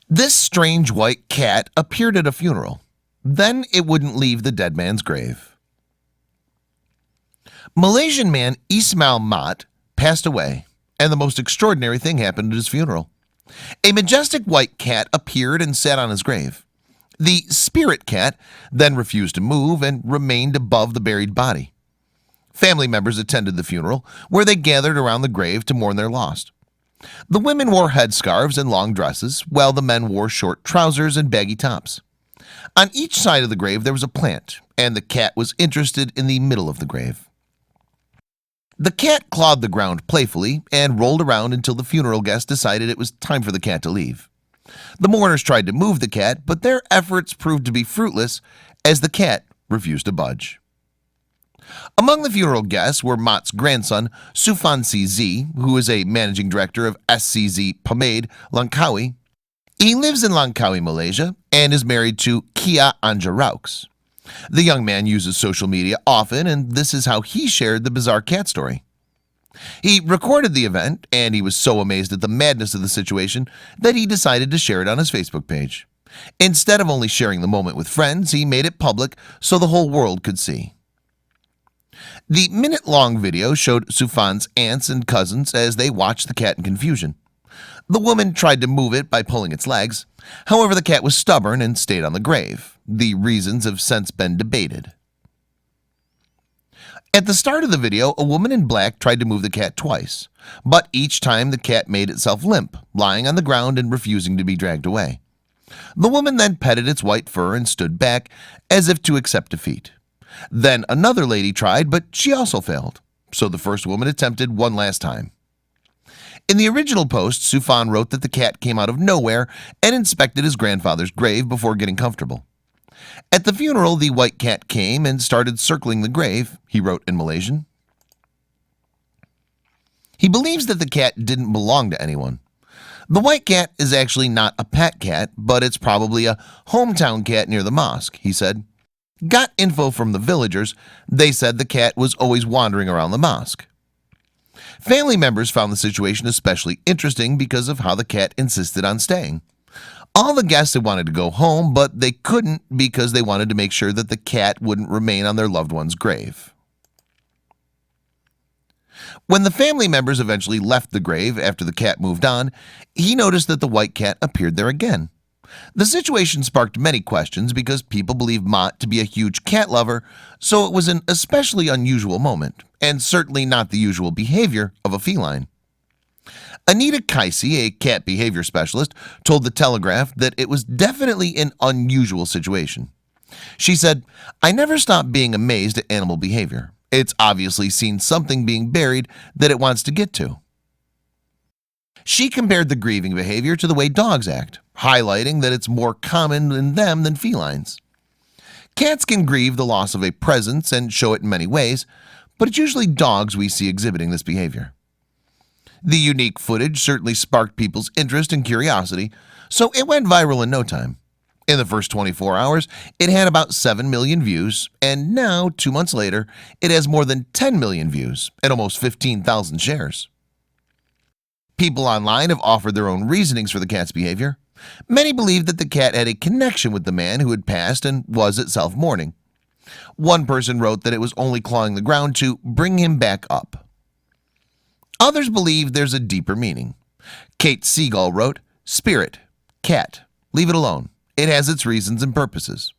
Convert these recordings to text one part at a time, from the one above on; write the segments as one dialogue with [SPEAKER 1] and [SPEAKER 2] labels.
[SPEAKER 1] This strange white cat appeared at a funeral. Then it wouldn't leave the dead man's grave. Malaysian man Ismail Mat passed away, and the most extraordinary thing happened at his funeral. A majestic white cat appeared and sat on his grave. The spirit cat then refused to move and remained above the buried body. Family members attended the funeral, where they gathered around the grave to mourn their lost. The women wore headscarves and long dresses, while the men wore short trousers and baggy tops. On each side of the grave there was a plant, and the cat was interested in the middle of the grave. The cat clawed the ground playfully and rolled around until the funeral guests decided it was time for the cat to leave. The mourners tried to move the cat, but their efforts proved to be fruitless as the cat refused to budge. Among the funeral guests were Mat's grandson Soffuan, who is a managing director of SCZ Pomade, Langkawi. He lives in Langkawi, Malaysia, and is married to Kia Anjaraux. The young man uses social media often, and this is how he shared the bizarre cat story. He recorded the event, and he was so amazed at the madness of the situation that he decided to share it on his Facebook page. Instead of only sharing the moment with friends, he made it public so the whole world could see. The minute-long video showed Soffuan's aunts and cousins as they watched the cat in confusion. The woman tried to move it by pulling its legs. However, the cat was stubborn and stayed on the grave. The reasons have since been debated. At the start of the video, a woman in black tried to move the cat twice, but each time the cat made itself limp, lying on the ground and refusing to be dragged away. The woman then petted its white fur and stood back as if to accept defeat. Then another lady tried, but she also failed, so the first woman attempted one last time. In the original post, Soffuan wrote that the cat came out of nowhere and inspected his grandfather's grave before getting comfortable. At the funeral, the white cat came and started circling the grave, he wrote in Malaysian. He believes that the cat didn't belong to anyone. The white cat is actually not a pet cat, but it's probably a hometown cat near the mosque, he said. Got info from the villagers. They said the cat was always wandering around the mosque. Family members found the situation especially interesting because of how the cat insisted on staying. All the guests had wanted to go home, but they couldn't because they wanted to make sure that the cat wouldn't remain on their loved one's grave. When the family members eventually left the grave after the cat moved on, he noticed that the white cat appeared there again. The situation sparked many questions because people believe Mat to be a huge cat lover, so it was an especially unusual moment, and certainly not the usual behavior of a feline. Anita Kaisi, a cat behavior specialist, told The Telegraph that it was definitely an unusual situation. She said, "I never stop being amazed at animal behavior. It's obviously seen something being buried that it wants to get to." She compared the grieving behavior to the way dogs act, highlighting that it's more common in them than felines. Cats can grieve the loss of a presence and show it in many ways, but it's usually dogs we see exhibiting this behavior. The unique footage certainly sparked people's interest and curiosity, so it went viral in no time. In the first 24 hours, it had about 7 million views, and now, 2 months later, it has more than 10 million views and almost 15,000 shares. People online have offered their own reasonings for the cat's behavior. Many believe that the cat had a connection with the man who had passed and was itself mourning. One person wrote that it was only clawing the ground to bring him back up. Others believe there's a deeper meaning. Kate Seagull wrote, "Spirit, cat, leave it alone. It has its reasons and purposes.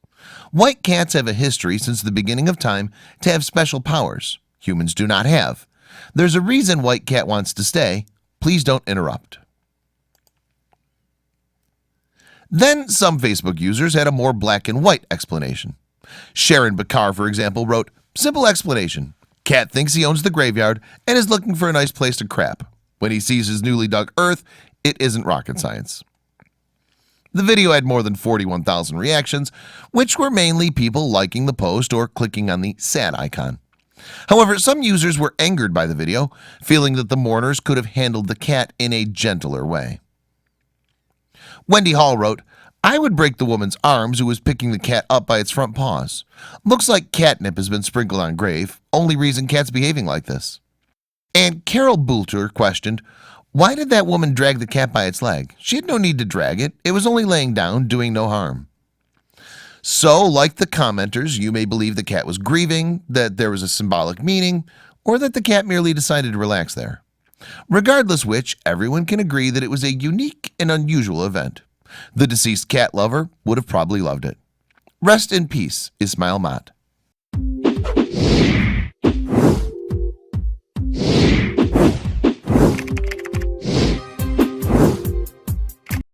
[SPEAKER 1] White cats have a history since the beginning of time to have special powers humans do not have. There's a reason white cat wants to stay. Please don't interrupt." Then some Facebook users had a more black and white explanation. Sharon Bakar, for example, wrote, "Simple explanation. Cat thinks he owns the graveyard and is looking for a nice place to crap. When he sees his newly dug earth, it isn't rocket science." The video had more than 41,000 reactions, which were mainly people liking the post or clicking on the sad icon. However, some users were angered by the video, feeling that the mourners could have handled the cat in a gentler way. Wendy Hall wrote, "I would break the woman's arms who was picking the cat up by its front paws. Looks like catnip has been sprinkled on grave. Only reason cat's behaving like this." And Carol Boulter questioned, Why did that woman drag the cat by its leg? She had no need to drag it. It was only laying down, doing no harm. So, like the commenters, you may believe the cat was grieving, that there was a symbolic meaning, or that the cat merely decided to relax there. Regardless which, everyone can agree that it was a unique and unusual event. The deceased cat lover would have probably loved it. Rest in peace, Ismail Mat.